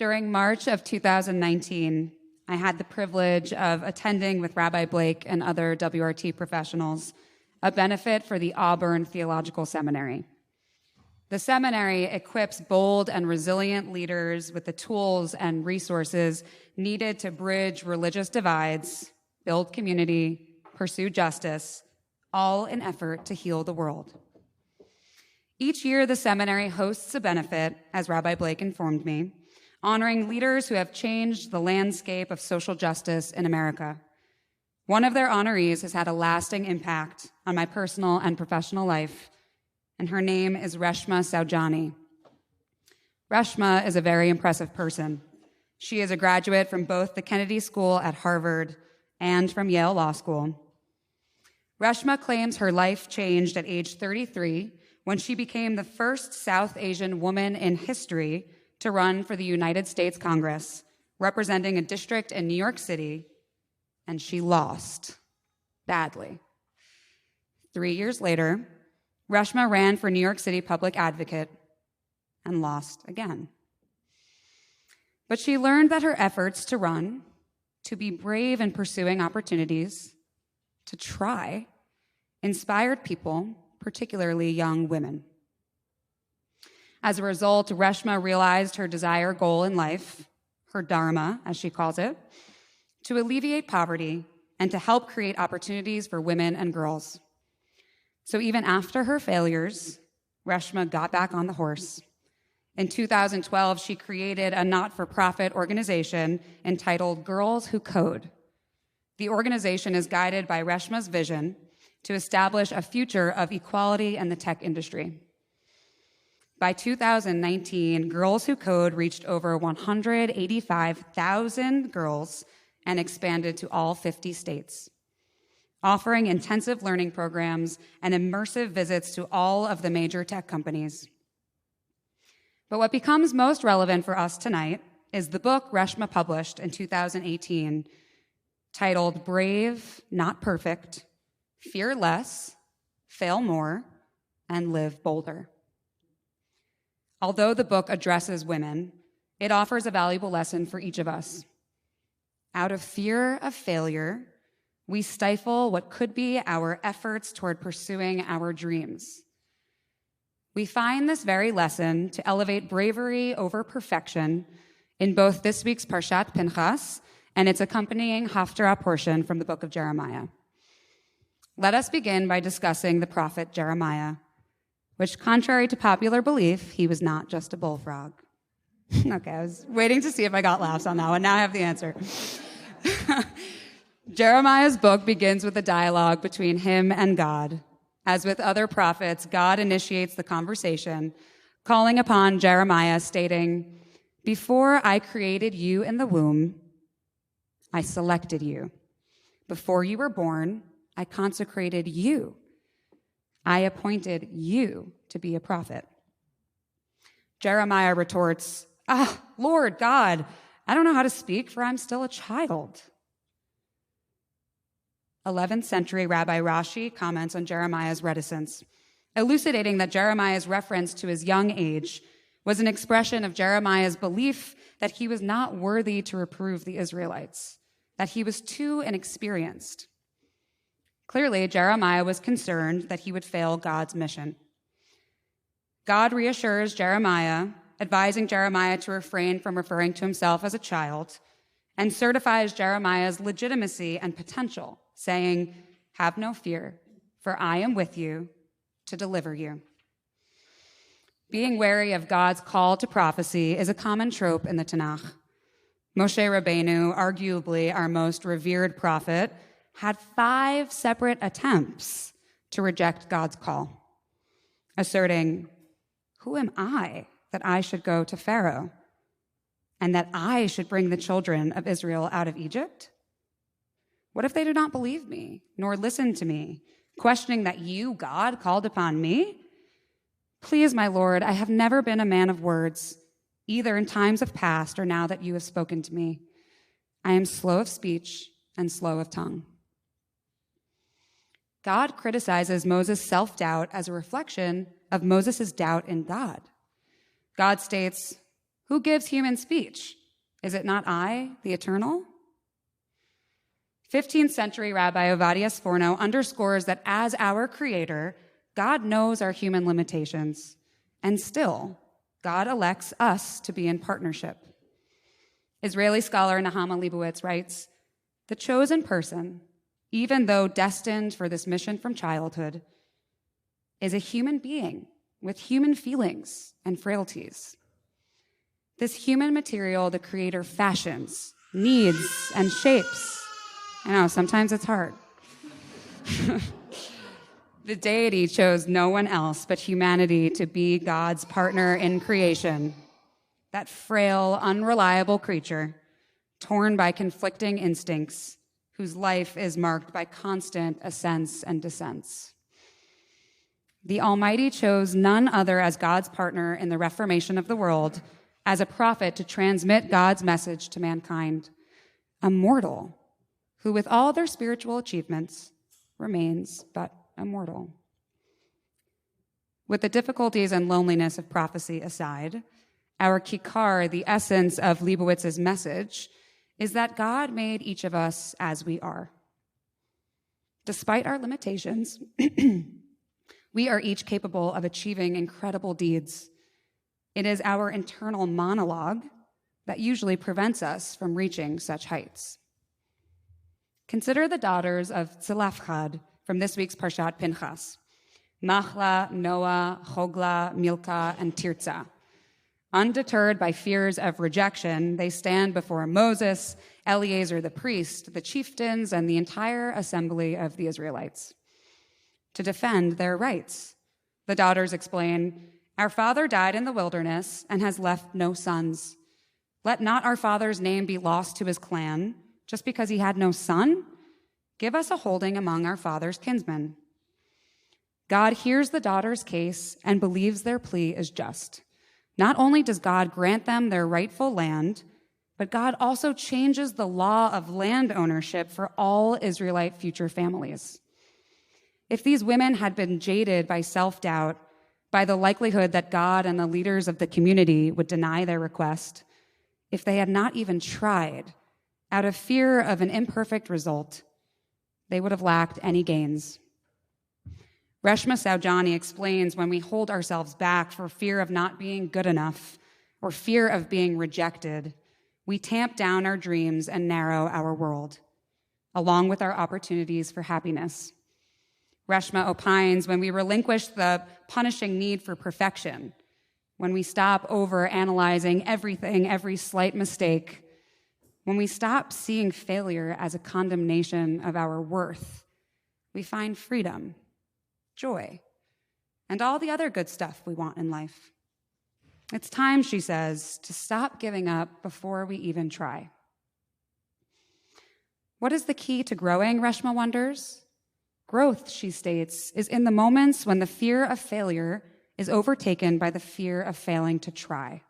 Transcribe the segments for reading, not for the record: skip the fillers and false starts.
During March of 2019, I had the privilege of attending with Rabbi Blake and other WRT professionals a benefit for the Auburn Theological Seminary. The seminary equips bold and resilient leaders with the tools and resources needed to bridge religious divides, build community, pursue justice, all in effort to heal the world. Each year, the seminary hosts a benefit, as Rabbi Blake informed me, honoring leaders who have changed the landscape of social justice in America. One of their honorees has had a lasting impact on my personal and professional life, and her name is Reshma Saujani. Reshma is a very impressive person. She is a graduate from both the Kennedy School at Harvard and from Yale Law School. Reshma claims her life changed at age 33 when she became the first South Asian woman in history to run for the United States Congress, representing a district in New York City, and she lost badly. 3 years later, Reshma ran for New York City public advocate and lost again. But she learned that her efforts to run, to be brave in pursuing opportunities, to try, inspired people, particularly young women. As a result, Reshma realized her desired goal in life, her dharma, as she calls it, to alleviate poverty and to help create opportunities for women and girls. So even after her failures, Reshma got back on the horse. In 2012, she created a not-for-profit organization entitled Girls Who Code. The organization is guided by Reshma's vision to establish a future of equality in the tech industry. By 2019, Girls Who Code reached over 185,000 girls and expanded to all 50 states, offering intensive learning programs and immersive visits to all of the major tech companies. But what becomes most relevant for us tonight is the book Reshma published in 2018, titled Brave, Not Perfect, Fear Less, Fail More, and Live Bolder. Although the book addresses women, it offers a valuable lesson for each of us. Out of fear of failure, we stifle what could be our efforts toward pursuing our dreams. We find this very lesson to elevate bravery over perfection in both this week's Parashat Pinchas and its accompanying Haftarah portion from the book of Jeremiah. Let us begin by discussing the prophet Jeremiah, which, contrary to popular belief, he was not just a bullfrog. Okay, I was waiting to see if I got laughs on that one. Now I have the answer. Jeremiah's book begins with a dialogue between him and God. As with other prophets, God initiates the conversation, calling upon Jeremiah, stating, "Before I created you in the womb, I selected you. Before you were born, I consecrated you. I appointed you to be a prophet." Jeremiah retorts, Lord God, I don't know how to speak, for I'm still a child." 11th century Rabbi Rashi comments on Jeremiah's reticence, elucidating that Jeremiah's reference to his young age was an expression of Jeremiah's belief that he was not worthy to reprove the Israelites, that he was too inexperienced. Clearly, Jeremiah was concerned that he would fail God's mission. God reassures Jeremiah, advising Jeremiah to refrain from referring to himself as a child, and certifies Jeremiah's legitimacy and potential, saying, "Have no fear, for I am with you to deliver you." Being wary of God's call to prophecy is a common trope in the Tanakh. Moshe Rabbeinu, arguably our most revered prophet, had 5 separate attempts to reject God's call, asserting, "Who am I that I should go to Pharaoh, and that I should bring the children of Israel out of Egypt? What if they do not believe me, nor listen to me, questioning that you, God, called upon me? Please, my Lord, I have never been a man of words, either in times of past or now that you have spoken to me. I am slow of speech and slow of tongue." God criticizes Moses' self-doubt as a reflection of Moses' doubt in God. God states, Who gives human speech? Is it not I, the Eternal? 15th century Rabbi Ovadia Sforno underscores that as our creator, God knows our human limitations, and still, God elects us to be in partnership. Israeli scholar Nahama Leibowitz writes, "The chosen person, even though destined for this mission from childhood, is a human being with human feelings and frailties. This human material the Creator fashions, needs, and shapes." I know, sometimes it's hard. The deity chose no one else but humanity to be God's partner in creation. That frail, unreliable creature, torn by conflicting instincts, whose life is marked by constant ascents and descents. The Almighty chose none other as God's partner in the reformation of the world, as a prophet to transmit God's message to mankind, a mortal who, with all their spiritual achievements, remains but a mortal. With the difficulties and loneliness of prophecy aside, our kikar, the essence of Leibowitz's message, is that God made each of us as we are. Despite our limitations, we are each capable of achieving incredible deeds. It is our internal monologue that usually prevents us from reaching such heights. Consider the daughters of Tzilafchad from this week's Parashat Pinchas: Machla, Noah, Hogla, Milcah, and Tirzah. Undeterred by fears of rejection, they stand before Moses, Eleazar the priest, the chieftains, and the entire assembly of the Israelites to defend their rights. The daughters explain, "Our father died in the wilderness and has left no sons. Let not our father's name be lost to his clan just because he had no son. Give us a holding among our father's kinsmen." God hears the daughters' case and believes their plea is just. Not only does God grant them their rightful land, but God also changes the law of land ownership for all Israelite future families. If these women had been jaded by self-doubt, by the likelihood that God and the leaders of the community would deny their request, if they had not even tried, out of fear of an imperfect result, they would have lacked any gains. Reshma Saujani explains, when we hold ourselves back for fear of not being good enough or fear of being rejected, we tamp down our dreams and narrow our world, along with our opportunities for happiness. Reshma opines, when we relinquish the punishing need for perfection, when we stop over-analyzing everything, every slight mistake, when we stop seeing failure as a condemnation of our worth, we find freedom, joy, and all the other good stuff we want in life. It's time, she says, to stop giving up before we even try. What is the key to growing, Reshma wonders? Growth, she states, is in the moments when the fear of failure is overtaken by the fear of failing to try.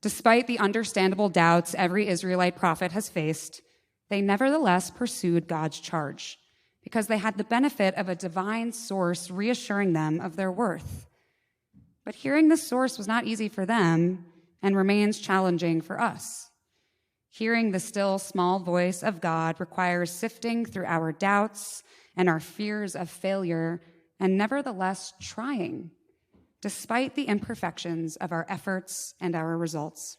Despite the understandable doubts every Israelite prophet has faced, they nevertheless pursued God's charge because they had the benefit of a divine source reassuring them of their worth. But hearing this source was not easy for them and remains challenging for us. Hearing the still small voice of God requires sifting through our doubts and our fears of failure, and nevertheless trying, despite the imperfections of our efforts and our results.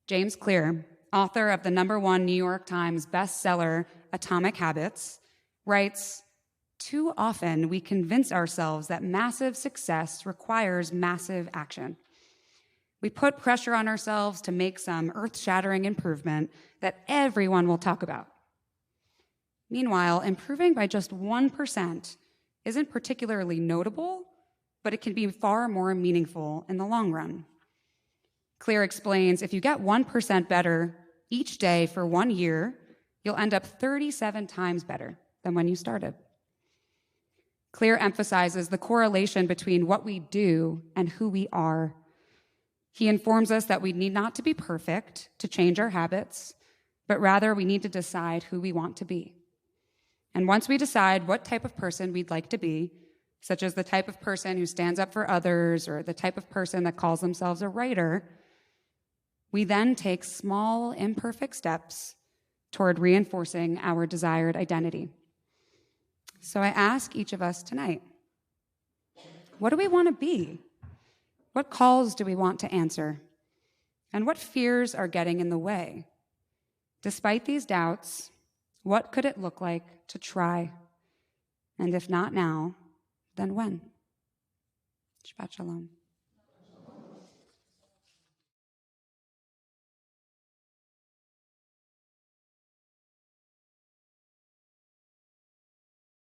James Clear, author of the #1 New York Times bestseller, Atomic Habits, writes, "Too often we convince ourselves that massive success requires massive action. We put pressure on ourselves to make some earth-shattering improvement that everyone will talk about. Meanwhile, improving by just 1% isn't particularly notable, but it can be far more meaningful in the long run." Clear explains, if you get 1% better each day for 1 year, you'll end up 37 times better than when you started. Clear emphasizes the correlation between what we do and who we are. He informs us that we need not to be perfect to change our habits, but rather we need to decide who we want to be. And once we decide what type of person we'd like to be, such as the type of person who stands up for others or the type of person that calls themselves a writer, we then take small, imperfect steps toward reinforcing our desired identity. So I ask each of us tonight, what do we want to be? What calls do we want to answer? And what fears are getting in the way? Despite these doubts, what could it look like to try? And if not now, then when? Shabbat Shalom.